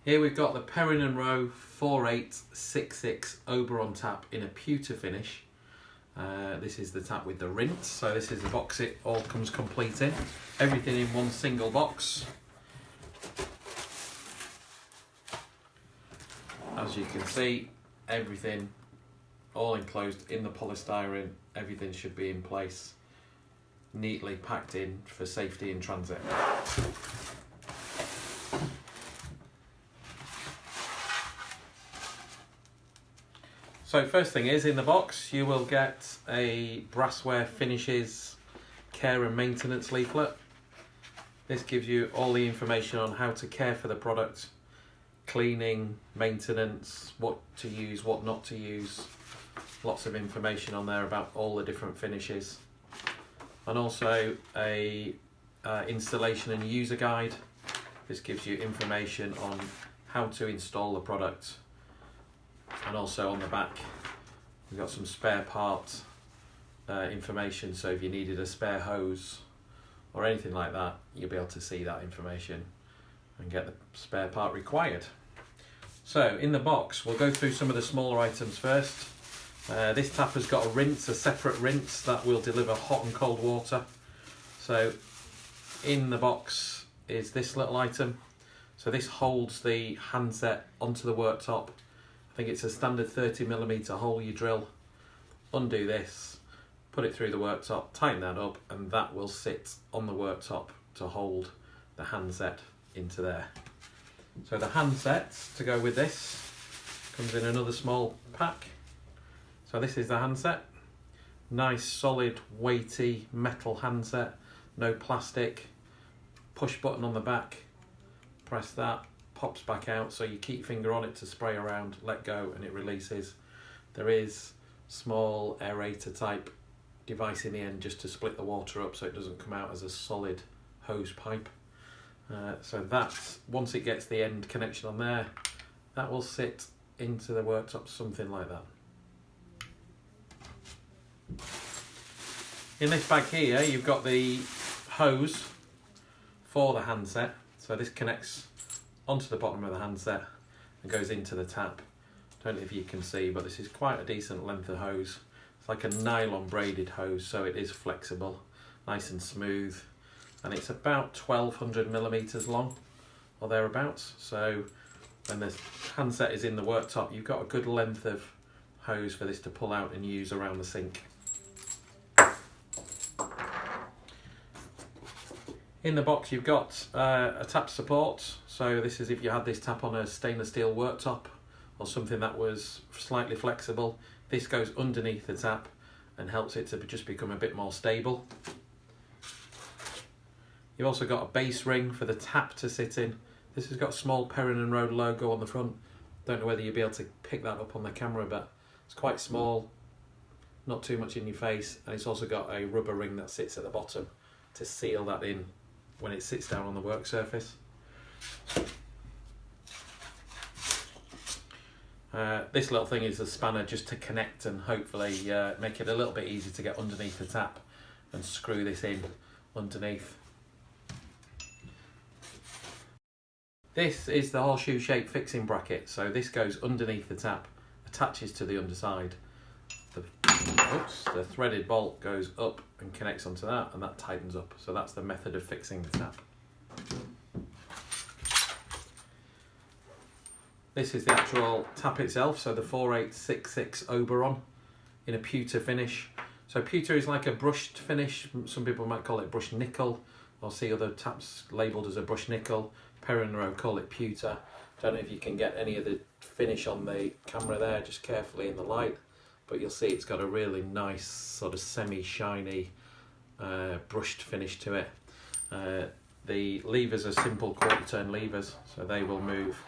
Here we've got the Perrin and Rowe 4866 Oberon tap in a pewter finish. This is the tap with the rinse, so this is the box it all comes complete in. Everything in one single box. As you can see, everything all enclosed in the polystyrene. Everything should be in place, neatly packed in for safety in transit. So first thing is, in the box you will get a brassware finishes care and maintenance leaflet. This gives you all the information on how to care for the product, cleaning, maintenance, what to use, what not to use. Lots of information on there about all the different finishes. And also a installation and user guide. This gives you information on how to install the product. And also on the back we've got some spare part information, so if you needed a spare hose or anything like that, you'll be able to see that information and get the spare part required. So in the box we'll go through some of the smaller items first. This tap has got a rinse, a separate rinse that will deliver hot and cold water. So in the box is this little item. So this holds the handset onto the worktop. I think it's a standard 30mm hole you drill. Undo this, put it through the worktop, tighten that up, and that will sit on the worktop to hold the handset into there. So the handset to go with this comes in another small pack. So this is the handset. Nice solid weighty metal handset, no plastic. Push button on the back, press that, pops back out, so you keep your finger on it to spray around, let go and it releases. There is small aerator type device in the end just to split the water up so it doesn't come out as a solid hose pipe. So that's, once it gets the end connection on there, that will sit into the worktop, something like that. In this bag here you've got the hose for the handset, so this connects onto the bottom of the handset and goes into the tap. Don't know if you can see, but this is quite a decent length of hose. It's like a nylon braided hose, so it is flexible, nice and smooth, and it's about 1200mm long or thereabouts. So when the handset is in the worktop, you've got a good length of hose for this to pull out and use around the sink. In the box you've got a tap support, so this is if you had this tap on a stainless steel worktop or something that was slightly flexible. This goes underneath the tap and helps it to just become a bit more stable. You've also got a base ring for the tap to sit in. This has got a small Perrin and Rowe logo on the front. Don't know whether you'll be able to pick that up on the camera, but it's quite small, not too much in your face, and it's also got a rubber ring that sits at the bottom to seal that in when it sits down on the work surface. This little thing is a spanner just to connect and hopefully make it a little bit easier to get underneath the tap and screw this in underneath. This is the horseshoe shaped fixing bracket, so this goes underneath the tap, attaches to the underside. The threaded bolt goes up and connects onto that, and that tightens up. So that's the method of fixing the tap. This is the actual tap itself, so the 4866 Oberon in a pewter finish. So pewter is like a brushed finish. Some people might call it brushed nickel, or see other taps labelled as a brushed nickel. Perrin and Rowe call it pewter. Don't know if you can get any of the finish on the camera there, just carefully in the light. But you'll see it's got a really nice sort of semi-shiny brushed finish to it. The levers are simple quarter-turn levers, so they will move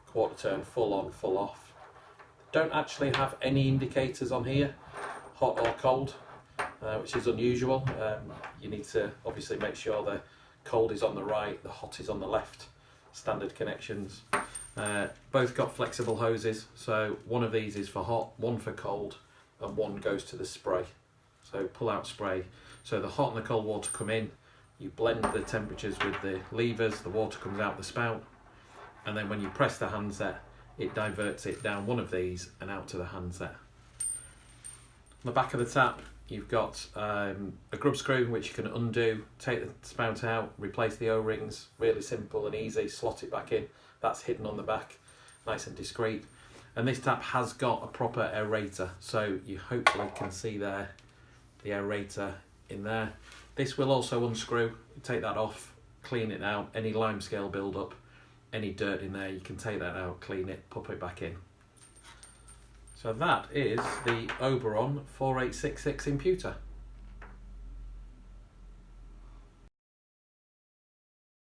quarter-turn, full on, full off. Don't actually have any indicators on here, hot or cold, which is unusual. You need to obviously make sure the cold is on the right, the hot is on the left, standard connections. Both got flexible hoses, so one of these is for hot, one for cold, and one goes to the spray. So pull out spray. So the hot and the cold water come in, you blend the temperatures with the levers, the water comes out the spout, and then when you press the handset, it diverts it down one of these and out to the handset. On the back of the tap, you've got a grub screw which you can undo, take the spout out, replace the O-rings, really simple and easy, slot it back in. That's hidden on the back, nice and discreet. And this tap has got a proper aerator, so you hopefully can see there the aerator in there. This will also unscrew, take that off, clean it out, any limescale build up, any dirt in there, you can take that out, clean it, pop it back in. So that is the Oberon 4866 in pewter.